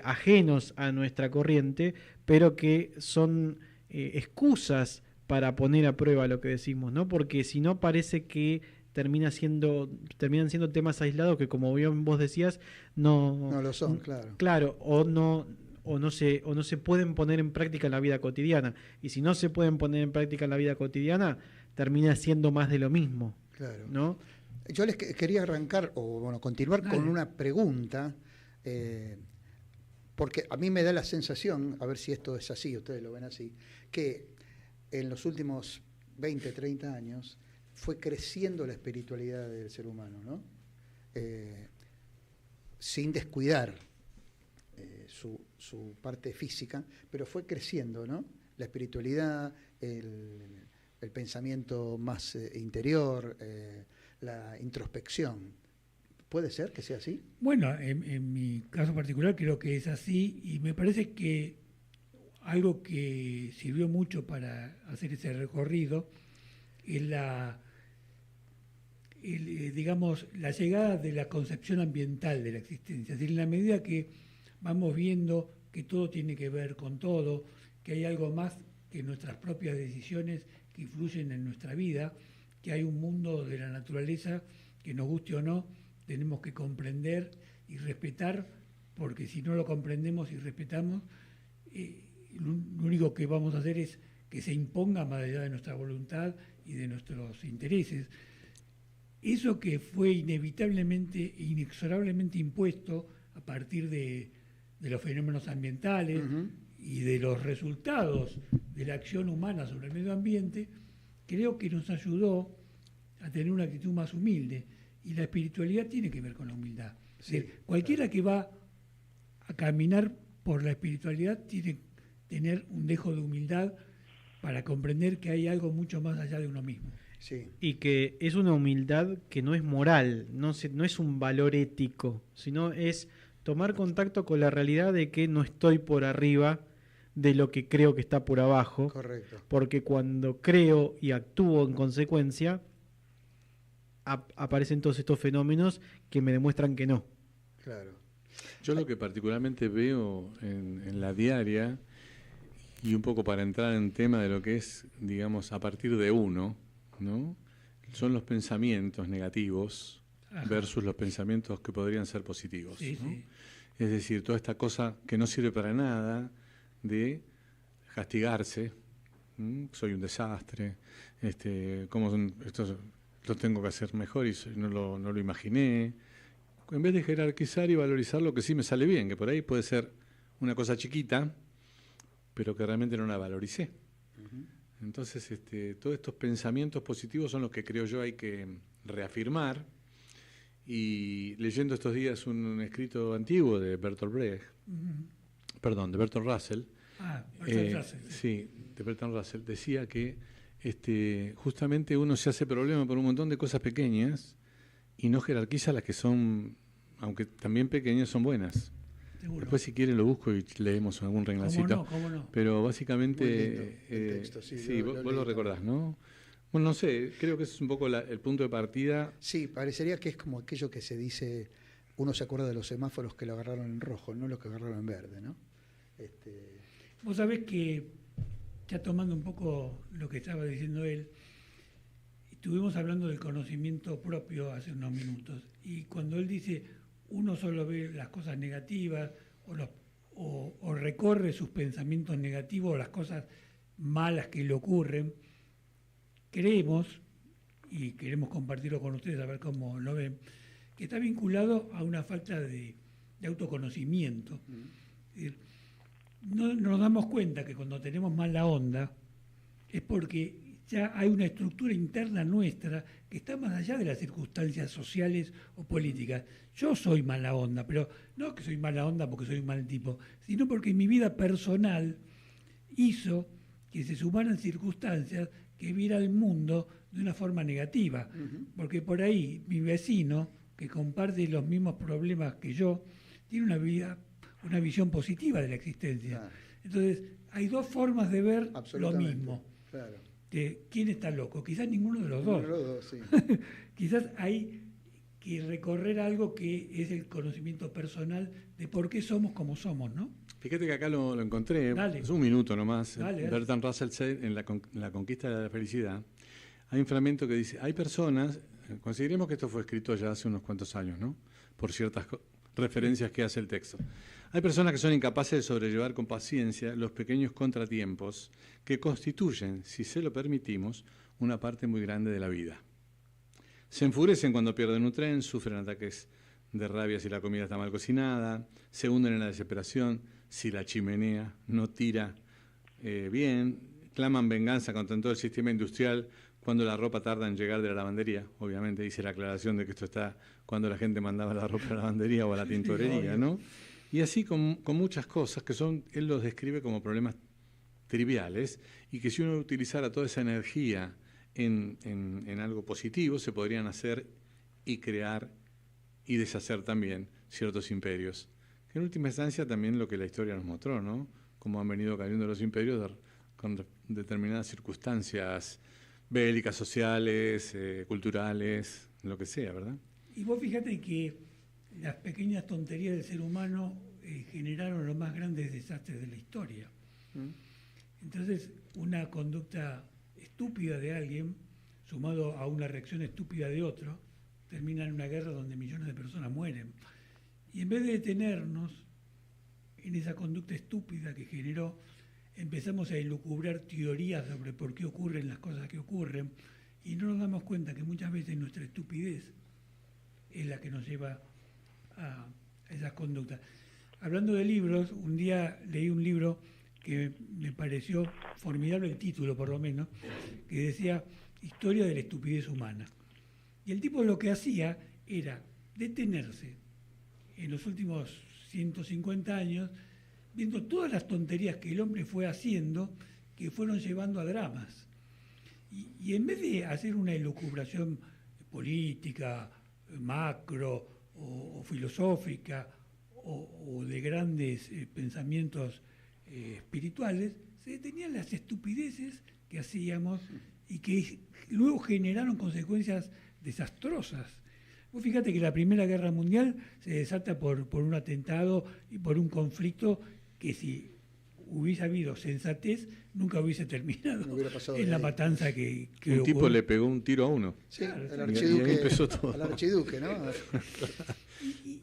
ajenos a nuestra corriente, pero que son excusas para poner a prueba lo que decimos, ¿no? Porque si no parece que terminan siendo temas aislados que, como bien vos decías, no lo son, claro. Claro, o no se pueden poner en práctica en la vida cotidiana. Y si no se pueden poner en práctica en la vida cotidiana, termina siendo más de lo mismo. Claro. ¿No? Yo les quería arrancar, continuar con una pregunta, porque a mí me da la sensación, a ver si esto es así, ustedes lo ven así, que en los últimos 20, 30 años fue creciendo la espiritualidad del ser humano, ¿no? Sin descuidar su parte física, pero fue creciendo, ¿no? La espiritualidad, el pensamiento más interior, la introspección. ¿Puede ser que sea así? Bueno, en mi caso particular creo que es así, y me parece que algo que sirvió mucho para hacer ese recorrido es digamos, la llegada de la concepción ambiental de la existencia. Es decir, en la medida que vamos viendo que todo tiene que ver con todo, que hay algo más que nuestras propias decisiones que influyen en nuestra vida, que hay un mundo de la naturaleza que, nos guste o no, tenemos que comprender y respetar, porque si no lo comprendemos y respetamos, lo único que vamos a hacer es que se imponga más allá de nuestra voluntad y de nuestros intereses. Eso que fue inevitablemente, inexorablemente impuesto a partir de los fenómenos ambientales, uh-huh. y de los resultados de la acción humana sobre el medio ambiente, creo que nos ayudó a tener una actitud más humilde. Y la espiritualidad tiene que ver con la humildad. Sí, cualquiera que va a caminar por la espiritualidad tiene que tener un dejo de humildad para comprender que hay algo mucho más allá de uno mismo. Sí. Y que es una humildad que no es moral, no es un valor ético, sino es tomar contacto con la realidad de que no estoy por arriba de lo que creo que está por abajo. Correcto. Porque cuando creo y actúo en consecuencia, aparecen todos estos fenómenos que me demuestran que no. Claro. Yo lo que particularmente veo en la diaria, y un poco para entrar en tema de lo que es, digamos, a partir de uno, ¿no? Son los pensamientos negativos, ajá, versus los pensamientos que podrían ser positivos. Sí, ¿no? sí. Es decir, toda esta cosa que no sirve para nada castigarse, soy un desastre, esto lo tengo que hacer mejor y no lo imaginé. En vez de jerarquizar y valorizar lo que sí me sale bien, que por ahí puede ser una cosa chiquita, pero que realmente no la valoricé. Uh-huh. Entonces, todos estos pensamientos positivos son los que creo yo hay que reafirmar. Y leyendo estos días un escrito antiguo de Bertolt Brecht, uh-huh, de Bertolt Russell, Bertrand Russell. Sí, de Bertrand Russell. Decía que justamente uno se hace problema por un montón de cosas pequeñas y no jerarquiza las que son, aunque también pequeñas, son buenas. Seguro. Después, si quiere, lo busco y leemos algún renglacito. ¿Cómo no? Pero básicamente, Muy lindo el texto, sí, vos lo lo leí recordás, ¿no? Bueno, no sé, creo que ese es un poco el punto de partida. Sí, parecería que es como aquello que se dice, uno se acuerda de los semáforos que lo agarraron en rojo, no los que agarraron en verde, ¿no? Vos sabés que, ya tomando un poco lo que estaba diciendo él, estuvimos hablando del conocimiento propio hace unos minutos, y cuando él dice uno solo ve las cosas negativas o recorre sus pensamientos negativos o las cosas malas que le ocurren, creemos, y queremos compartirlo con ustedes a ver cómo lo ven, que está vinculado a una falta de autoconocimiento. Es decir, no nos damos cuenta que cuando tenemos mala onda es porque ya hay una estructura interna nuestra que está más allá de las circunstancias sociales o políticas. Yo soy mala onda, pero no que soy mala onda porque soy un mal tipo, sino porque mi vida personal hizo que se sumaran circunstancias que viera el mundo de una forma negativa. Porque por ahí mi vecino, que comparte los mismos problemas que yo, tiene una visión positiva de la existencia. Claro. Entonces, hay dos formas de ver lo Absolutamente, mismo. claro. ¿Quién está loco? Quizás ninguno de los dos. Uno de los dos, sí. Quizás hay que recorrer algo que es el conocimiento personal de por qué somos como somos, ¿no? Fíjate que acá lo encontré, Dale. es un minuto nomás. Dale. Bertrand Russell en la conquista de la felicidad, hay un fragmento que dice, hay personas, consideremos que esto fue escrito ya hace unos cuantos años, ¿no? Por ciertas referencias que hace el texto. Hay personas que son incapaces de sobrellevar con paciencia los pequeños contratiempos que constituyen, si se lo permitimos, una parte muy grande de la vida. Se enfurecen cuando pierden un tren, sufren ataques de rabia si la comida está mal cocinada, se hunden en la desesperación si la chimenea no tira bien, claman venganza contra todo el sistema industrial cuando la ropa tarda en llegar de la lavandería. Obviamente dice la aclaración de que esto está cuando la gente mandaba la ropa a la lavandería o a la tintorería, ¿no? Y así con muchas cosas que él los describe como problemas triviales y que si uno utilizara toda esa energía en algo positivo, se podrían hacer y crear y deshacer también ciertos imperios. Que en última instancia también lo que la historia nos mostró, ¿no? Cómo han venido cayendo los imperios con determinadas circunstancias bélicas, sociales, culturales, lo que sea, ¿verdad? Y vos fíjate que las pequeñas tonterías del ser humano generaron los más grandes desastres de la historia. Entonces, una conducta estúpida de alguien, sumado a una reacción estúpida de otro, termina en una guerra donde millones de personas mueren. Y en vez de detenernos en esa conducta estúpida que generó, empezamos a elucubrar teorías sobre por qué ocurren las cosas que ocurren, y no nos damos cuenta que muchas veces nuestra estupidez es la que nos lleva a esas conductas. Hablando de libros, un día leí un libro que me pareció formidable, el título por lo menos, que decía Historia de la estupidez humana. Y el tipo lo que hacía era detenerse en los últimos 150 años, viendo todas las tonterías que el hombre fue haciendo, que fueron llevando a dramas. Y en vez de hacer una elucubración política, macro o filosófica o de grandes pensamientos espirituales, se detenían las estupideces que hacíamos y que luego generaron consecuencias desastrosas. Vos fíjate que la Primera Guerra Mundial se desata por un atentado y por un conflicto que si hubiese habido sensatez nunca hubiese terminado en la matanza que un tipo ocurrió. le pegó un tiro a uno. Sí, Claro, el y archiduque, ahí empezó todo. al archiduque, ¿no?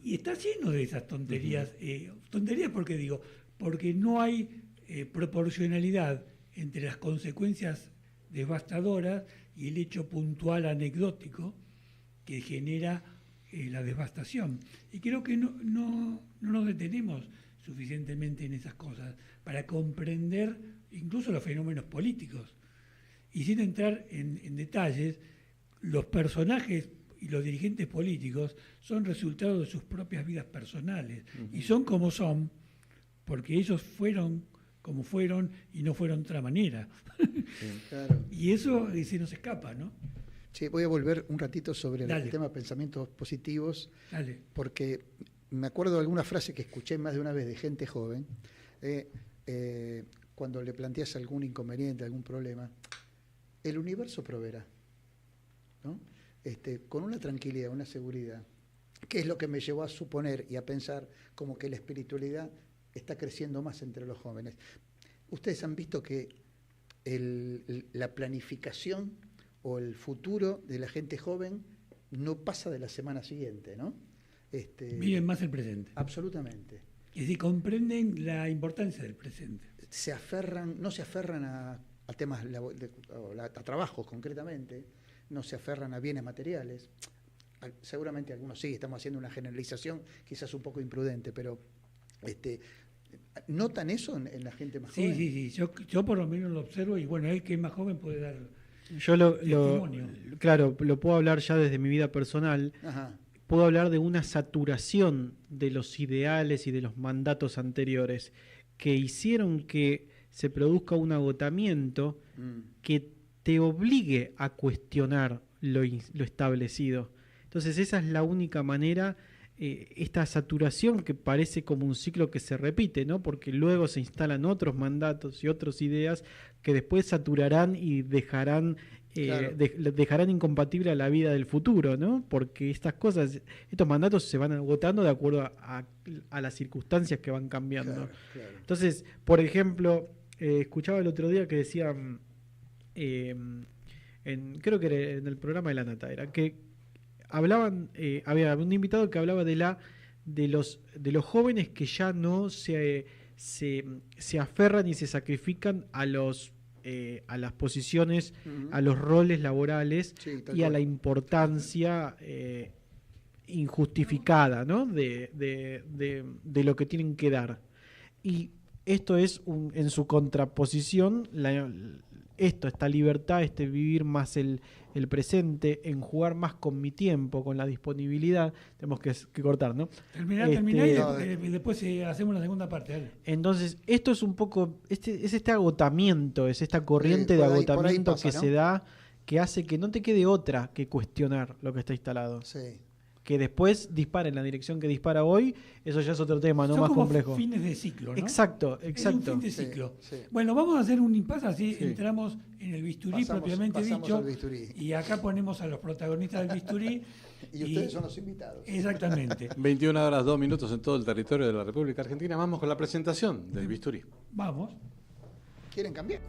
Y está lleno de esas tonterías. Tonterías porque digo, porque no hay proporcionalidad entre las consecuencias devastadoras y el hecho puntual anecdótico que genera la devastación. Y creo que no nos detenemos suficientemente en esas cosas para comprender incluso los fenómenos políticos. Y sin entrar en detalles, los personajes y los dirigentes políticos son resultado de sus propias vidas personales. Y son como son porque ellos fueron como fueron y no fueron de otra manera. Claro. Y eso se nos escapa, ¿no? Sí, voy a volver un ratito sobre Dale. el tema de pensamientos positivos, Dale. porque me acuerdo de alguna frase que escuché más de una vez de gente joven, cuando le planteas algún inconveniente, algún problema, el universo proveerá, ¿no? Con una tranquilidad, una seguridad, que es lo que me llevó a suponer y a pensar como que la espiritualidad está creciendo más entre los jóvenes. Ustedes han visto que la planificación o el futuro de la gente joven no pasa de la semana siguiente, ¿no? Viven más el presente. Absolutamente. Es decir, comprenden la importancia del presente. No se aferran a temas, a trabajos concretamente, no se aferran a bienes materiales. Seguramente algunos sí, estamos haciendo una generalización quizás un poco imprudente, pero ¿notan eso en la gente más joven? Sí. Yo por lo menos lo observo y bueno, él que es más joven puede dar Yo testimonio. claro, lo puedo hablar ya desde mi vida personal. Ajá. Puedo hablar de una saturación de los ideales y de los mandatos anteriores que hicieron que se produzca un agotamiento que te obligue a cuestionar lo establecido. Entonces esa es la única manera, esta saturación que parece como un ciclo que se repite, ¿no? Porque luego se instalan otros mandatos y otras ideas que después saturarán y dejarán dejarán incompatible a la vida del futuro, ¿no? Porque estas cosas, estos mandatos se van agotando de acuerdo a las circunstancias que van cambiando. Claro. Entonces, por ejemplo, escuchaba el otro día que decían, creo que era en el programa de La Nata, era que hablaban, había un invitado que hablaba de los jóvenes que ya no se aferran y se sacrifican a las posiciones, a los roles laborales y a la importancia injustificada, ¿no? de lo que tienen que dar. Y esto es en su contraposición, esta libertad, vivir más el presente, en jugar más con mi tiempo, con la disponibilidad. Tenemos que cortar, ¿no? Terminá y después hacemos la segunda parte. Dale. Entonces, esto es un poco, es este agotamiento, es esta corriente de agotamiento pasa, que, ¿no?, se da, que hace que no te quede otra que cuestionar lo que está instalado. Sí. Que después dispara en la dirección que dispara hoy, eso ya es otro tema, ¿no? Son más como complejo. Fines de ciclo, ¿no? Exacto. Es un fin de ciclo. Sí. Bueno, vamos a hacer un impasse, así entramos en el bisturí propiamente dicho. Y acá ponemos a los protagonistas del bisturí. Y ustedes son los invitados. Exactamente. 21 horas 2 minutos en todo el territorio de la República Argentina. Vamos con la presentación del bisturí. Vamos. ¿Quieren cambiar?